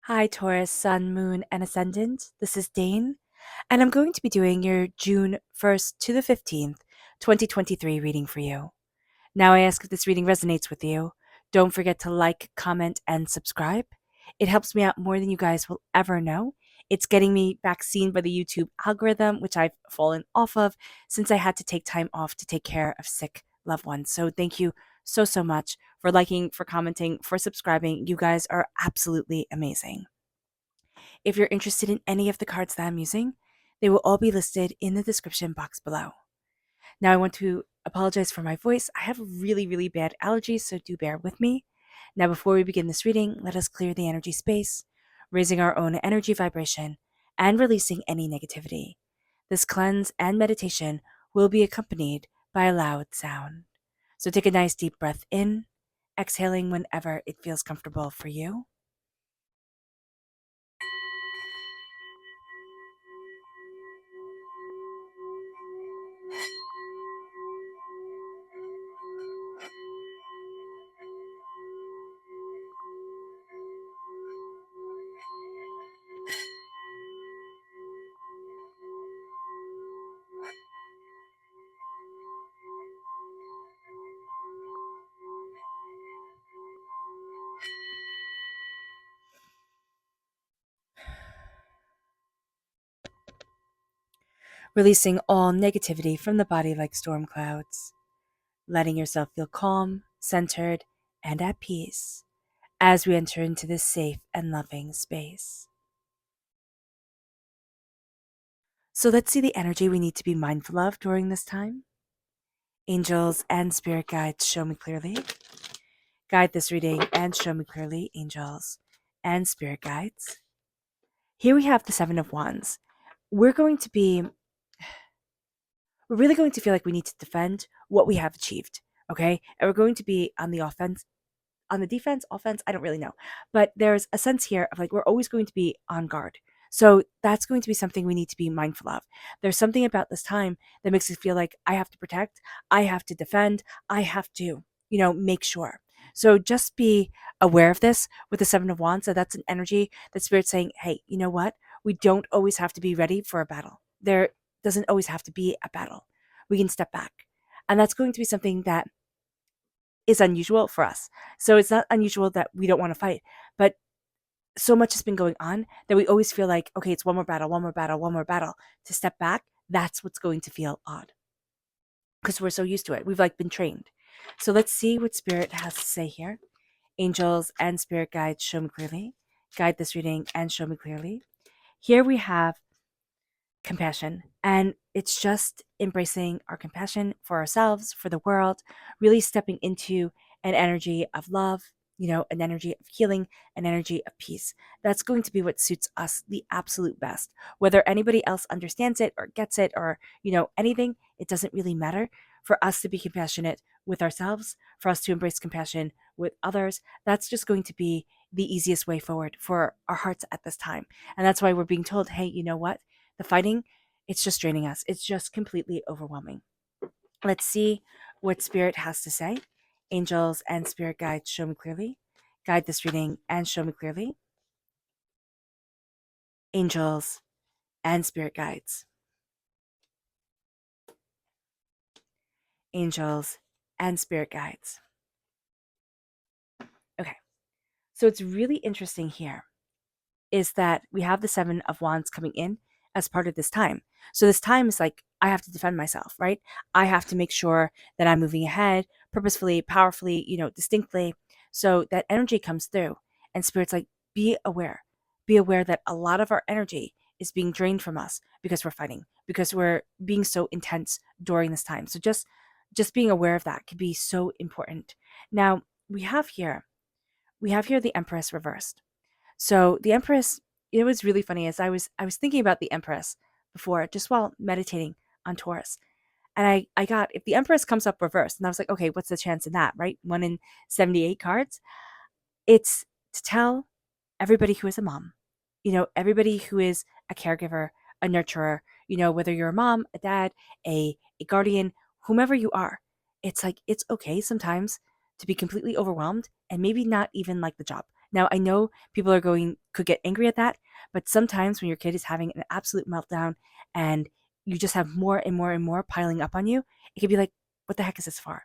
Hi, Taurus, Sun, Moon, and Ascendant. This is Dane, and I'm going to be doing your June 1st to the 15th, 2023 reading for you. Now, I ask if this reading resonates with you. Don't forget to like, comment, and subscribe. It helps me out more than you guys will ever know. It's getting me back seen by the YouTube algorithm, which I've fallen off of since I had to take time off to take care of sick loved ones. So, thank you so much for liking, for commenting, for subscribing. You guys are absolutely amazing. If you're interested in any of the cards that I'm using, they will all be listed in the description box below. Now, I want to apologize for my voice. I have really bad allergies, so do bear with me. Now, before we begin this reading, let us clear the energy space, raising our own energy vibration and releasing any negativity. This cleanse and meditation will be accompanied by a loud sound. So take a nice deep breath in, exhaling whenever it feels comfortable for you. Releasing all negativity from the body like storm clouds, letting yourself feel calm, centered, and at peace as we enter into this safe and loving space. So let's see the energy we need to be mindful of during this time. Angels and spirit guides, show me clearly. Guide this reading and show me clearly, angels and spirit guides. Here we have the Seven of Wands. We're really going to feel like we need to defend what we have achieved, okay? And we're going to be on the offense, on the defense, offense, I don't really know. But there's a sense here of like we're always going to be on guard. So that's going to be something we need to be mindful of. There's something about this time that makes us feel like I have to protect, I have to defend, I have to, make sure. So just be aware of this with the Seven of Wands. So that's an energy that Spirit's saying, hey, you know what? We don't always have to be ready for a battle. There doesn't always have to be a battle. We can step back. And that's going to be something that is unusual for us. So it's not unusual that we don't want to fight, but so much has been going on that we always feel like, okay, it's one more battle, one more battle, one more battle. To step back, that's what's going to feel odd because we're so used to it. We've like been trained. So let's see what Spirit has to say here. Angels and spirit guides, show me clearly. Guide this reading and show me clearly. Here we have compassion, and it's just embracing our compassion for ourselves, for the world, really stepping into an energy of love, an energy of healing, an energy of peace. That's going to be what suits us the absolute best. Whether anybody else understands it or gets it or, anything, it doesn't really matter. For us to be compassionate with ourselves, for us to embrace compassion with others, that's just going to be the easiest way forward for our hearts at this time. And that's why we're being told, hey, you know what? The fighting, it's just draining us. It's just completely overwhelming. Let's see what Spirit has to say. Angels and spirit guides, show me clearly. Guide this reading and show me clearly. Angels and spirit guides. Angels and spirit guides. Okay, so it's really interesting here is that we have the Seven of Wands coming in as part of this time. So this time is like, I have to defend myself, right? I have to make sure that I'm moving ahead purposefully, powerfully, distinctly. So that energy comes through. And Spirit's like, be aware. Be aware that a lot of our energy is being drained from us because we're fighting, because we're being so intense during this time. So just being aware of that could be so important. Now, we have here the Empress reversed. So the Empress, it was really funny as I was thinking about the Empress before, just while meditating on Taurus. And I got, if the Empress comes up reversed, and I was like, okay, what's the chance in that, right? 1 in 78 cards. It's to tell everybody who is a mom, everybody who is a caregiver, a nurturer, whether you're a mom, a dad, a guardian, whomever you are, it's like, it's okay sometimes to be completely overwhelmed and maybe not even like the job. Now, I know people are going could get angry at that. But sometimes when your kid is having an absolute meltdown and you just have more and more and more piling up on you, it could be like, what the heck is this for?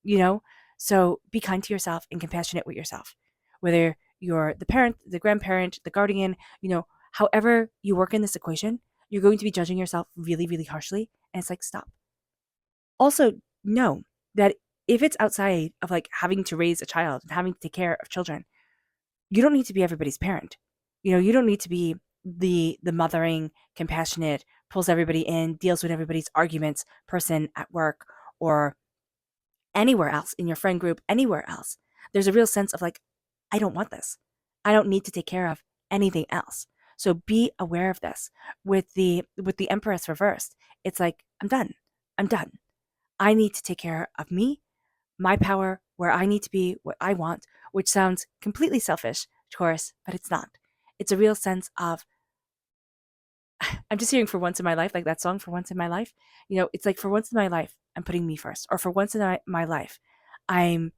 You know? So be kind to yourself and compassionate with yourself. Whether you're the parent, the grandparent, the guardian, however you work in this equation, you're going to be judging yourself really, really harshly. And it's like, stop. Also, know that if it's outside of like having to raise a child and having to take care of children, you don't need to be everybody's parent. You don't need to be the mothering, compassionate, pulls everybody in, deals with everybody's arguments person at work or anywhere else in your friend group, anywhere else. There's a real sense of like, I don't want this. I don't need to take care of anything else. So be aware of this. With the Empress reversed, it's like, I'm done. I'm done. I need to take care of me, my power, where I need to be, what I want, which sounds completely selfish, Taurus, but it's not. It's a real sense of, I'm just hearing for once in my life, like that song, for once in my life. It's like for once in my life, I'm putting me first. Or for once in my life, I'm,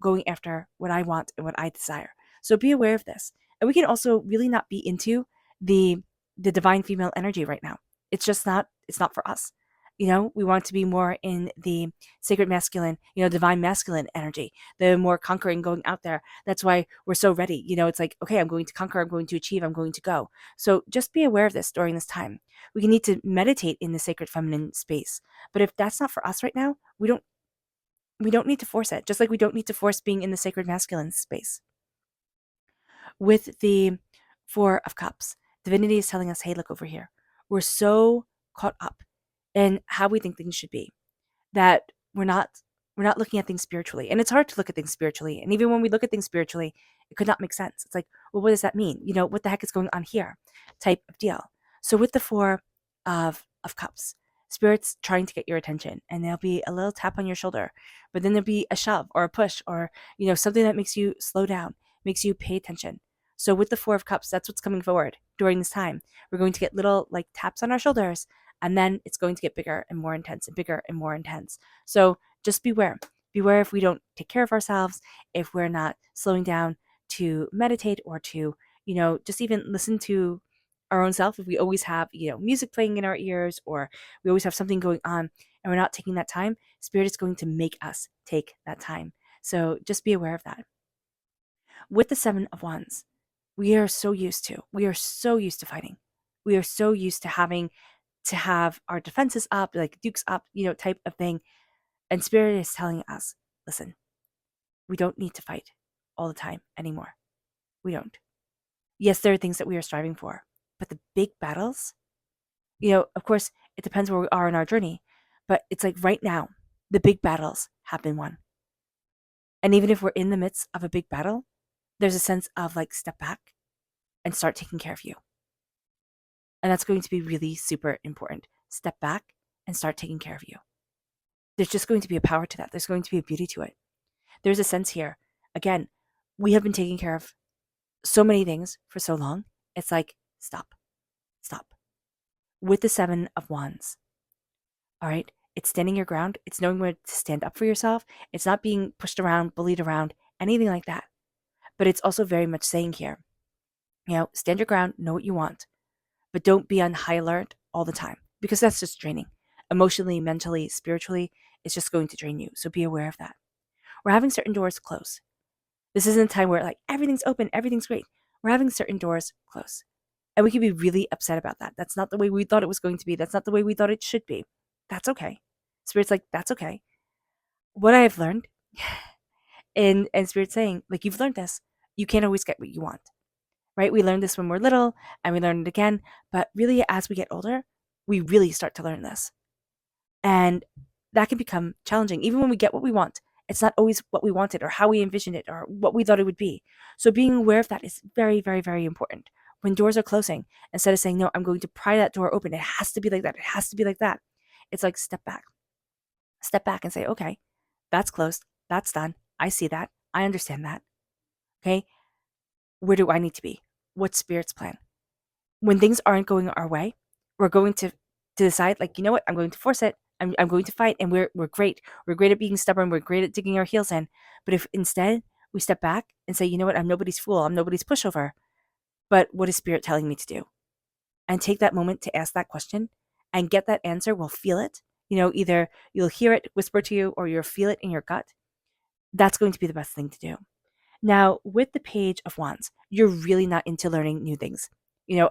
going after what I want and what I desire. So be aware of this. And we can also really not be into the divine female energy right now. It's not for us. We want to be more in the sacred masculine, divine masculine energy, the more conquering going out there. That's why we're so ready. It's like, okay, I'm going to conquer, I'm going to achieve, I'm going to go. So just be aware of this during this time. We need to meditate in the sacred feminine space. But if that's not for us right now, we don't need to force it, just like we don't need to force being in the sacred masculine space. With the Four of Cups, divinity is telling us, hey, look over here. We're so caught up in how we think things should be that we're not looking at things spiritually. And it's hard to look at things spiritually. And even when we look at things spiritually, it could not make sense. It's like, well, what does that mean? What the heck is going on here? Type of deal. So with the Four of Cups, Spirit's trying to get your attention, and there'll be a little tap on your shoulder, but then there'll be a shove or a push or, something that makes you slow down, makes you pay attention. So with the Four of Cups, that's what's coming forward during this time. We're going to get little like taps on our shoulders, and then it's going to get bigger and more intense and bigger and more intense. So just beware. Beware if we don't take care of ourselves, if we're not slowing down to meditate or to, just even listen to our own self. If we always have, music playing in our ears or we always have something going on and we're not taking that time, Spirit is going to make us take that time. So just be aware of that. With the Seven of Wands, we are so used to fighting. We are so used to having to have our defenses up, like dukes up, type of thing. And Spirit is telling us, listen, we don't need to fight all the time anymore. We don't. Yes, there are things that we are striving for, but the big battles, of course, it depends where we are in our journey, but it's like right now, the big battles have been won. And even if we're in the midst of a big battle, there's a sense of like, step back and start taking care of you. And that's going to be really super important. Step back and start taking care of you. There's just going to be a power to that. There's going to be a beauty to it. There's a sense here. Again, we have been taking care of so many things for so long. It's like, stop. With the Seven of Wands, all right, it's standing your ground. It's knowing where to stand up for yourself. It's not being pushed around, bullied around, anything like that. But it's also very much saying here, stand your ground, know what you want, but don't be on high alert all the time because that's just draining. Emotionally, mentally, spiritually, it's just going to drain you. So be aware of that. We're having certain doors close. This isn't a time where like everything's open, everything's great. We're having certain doors close. And we can be really upset about that. That's not the way we thought it was going to be. That's not the way we thought it should be. That's okay. Spirit's like, that's okay. What I have learned, and Spirit's saying, like, you've learned this. You can't always get what you want, right? We learned this when we're little and we learn it again. But really, as we get older, we really start to learn this. And that can become challenging. Even when we get what we want, it's not always what we wanted or how we envisioned it or what we thought it would be. So being aware of that is very, very, very important. When doors are closing, instead of saying, no, I'm going to pry that door open. It has to be like that. It has to be like that. It's like, step back. Step back and say, okay, that's closed. That's done. I see that. I understand that. Okay. Where do I need to be? What's Spirit's plan? When things aren't going our way, we're going to decide, like, you know what? I'm going to force it. I'm going to fight. And we're great. We're great at being stubborn. We're great at digging our heels in. But if instead we step back and say, you know what? I'm nobody's fool. I'm nobody's pushover. but what is Spirit telling me to do? And take that moment to ask that question and get that answer. We'll feel it. Either you'll hear it whisper to you or you'll feel it in your gut. That's going to be the best thing to do. Now, with the Page of Wands, you're really not into learning new things,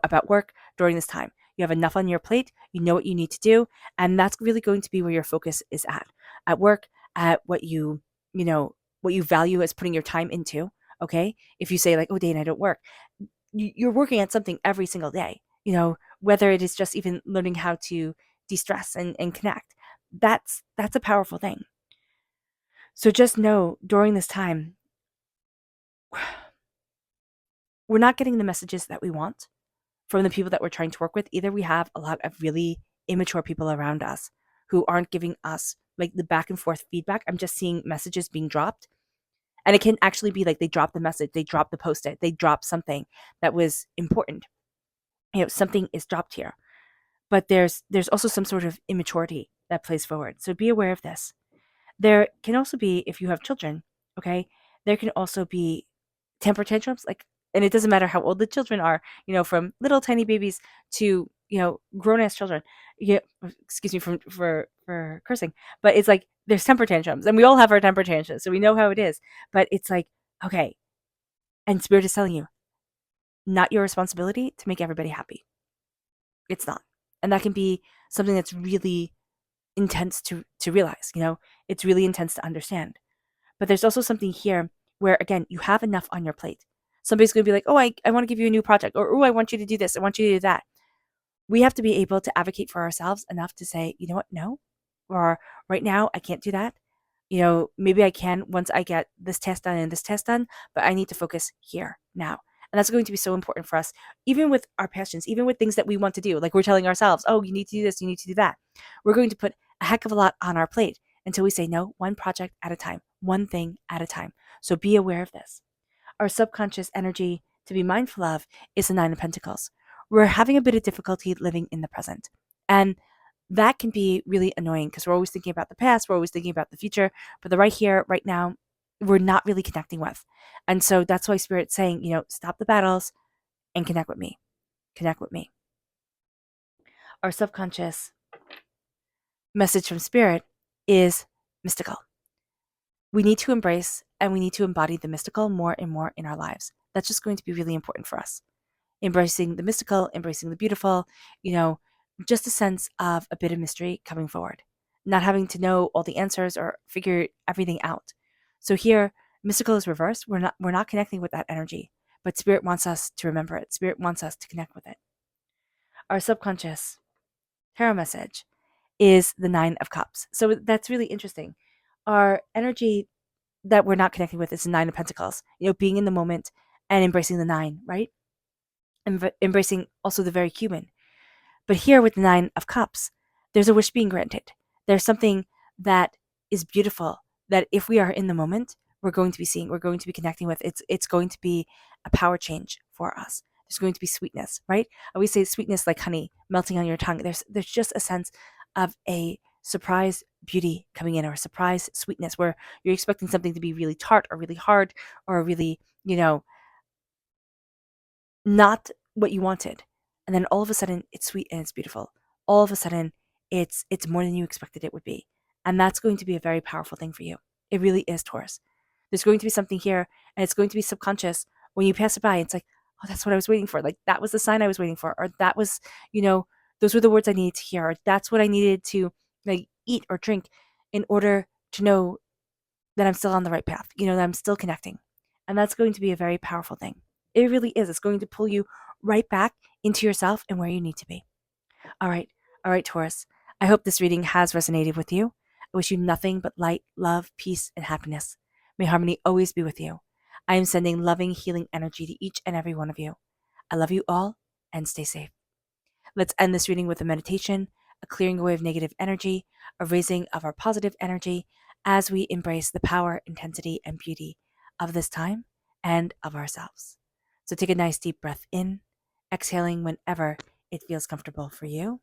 about work during this time. You have enough on your plate, you know what you need to do, and that's really going to be where your focus is at work, at what you value as putting your time into. Okay. If you say, like, oh, Dane, I don't work, you're working at something every single day, whether it is just even learning how to de-stress and connect. That's a powerful thing. So just know during this time, we're not getting the messages that we want from the people that we're trying to work with. Either we have a lot of really immature people around us who aren't giving us like the back and forth feedback. I'm just seeing messages being dropped. And it can actually be like they dropped the message, they dropped the post-it, they dropped something that was important. Something is dropped here. But there's also some sort of immaturity that plays forward. So be aware of this. There can also be, if you have children, okay, there can also be temper tantrums, like, and it doesn't matter how old the children are, from little tiny babies to, grown ass children. Yeah, excuse me for cursing, but it's like there's temper tantrums, and we all have our temper tantrums, so we know how it is. But it's like, okay, and Spirit is telling you, not your responsibility to make everybody happy. It's not, and that can be something that's really intense to realize. It's really intense to understand. But there's also something here where, again, you have enough on your plate. Somebody's going to be like, oh, I want to give you a new project, or oh, I want you to do this, I want you to do that. We have to be able to advocate for ourselves enough to say, you know what, no, or right now I can't do that. Maybe I can once I get this test done and this test done, but I need to focus here now. And that's going to be so important for us, even with our passions, even with things that we want to do. Like we're telling ourselves, oh, you need to do this, you need to do that. We're going to put a heck of a lot on our plate until we say no, one project at a time, one thing at a time. So be aware of this. Our subconscious energy to be mindful of is the Nine of Pentacles. We're having a bit of difficulty living in the present. And that can be really annoying because we're always thinking about the past, we're always thinking about the future, but the right here, right now, we're not really connecting with. And so that's why Spirit's saying, stop the battles and connect with me. Connect with me. Our subconscious message from Spirit is mystical. We need to embrace and we need to embody the mystical more and more in our lives. That's just going to be really important for us. Embracing the mystical, embracing the beautiful, just a sense of a bit of mystery coming forward, not having to know all the answers or figure everything out. So here, mystical is reversed. We're not connecting with that energy, but Spirit wants us to remember it. Spirit wants us to connect with it. Our subconscious tarot message is the Nine of Cups. So that's really interesting. Our energy that we're not connecting with is the Nine of Pentacles, being in the moment and embracing the nine, right? Embracing also the very human. But here with the Nine of Cups, there's a wish being granted. There's something that is beautiful that if we are in the moment, we're going to be seeing, we're going to be connecting with. It's going to be a power change for us. There's going to be sweetness, right? I always say sweetness like honey melting on your tongue. There's just a sense of a surprise beauty coming in, or a surprise sweetness where you're expecting something to be really tart or really hard or really, not what you wanted. And then all of a sudden it's sweet and it's beautiful. All of a sudden it's more than you expected it would be. And that's going to be a very powerful thing for you. It really is, Taurus. There's going to be something here and it's going to be subconscious. When you pass it by, it's like, oh, that's what I was waiting for. Like that was the sign I was waiting for. Or that was, those were the words I needed to hear. Or that's what I needed to like eat or drink in order to know that I'm still on the right path, that I'm still connecting. And that's going to be a very powerful thing. It really is. It's going to pull you right back into yourself and where you need to be. All right. All right, Taurus. I hope this reading has resonated with you. I wish you nothing but light, love, peace, and happiness. May harmony always be with you. I am sending loving, healing energy to each and every one of you. I love you all and stay safe. Let's end this reading with a meditation, a clearing away of negative energy, a raising of our positive energy as we embrace the power, intensity, and beauty of this time and of ourselves. So take a nice deep breath in, exhaling whenever it feels comfortable for you.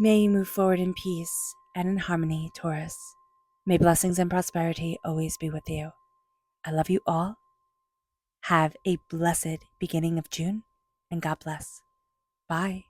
May you move forward in peace and in harmony, Taurus. May blessings and prosperity always be with you. I love you all. Have a blessed beginning of June, and God bless. Bye.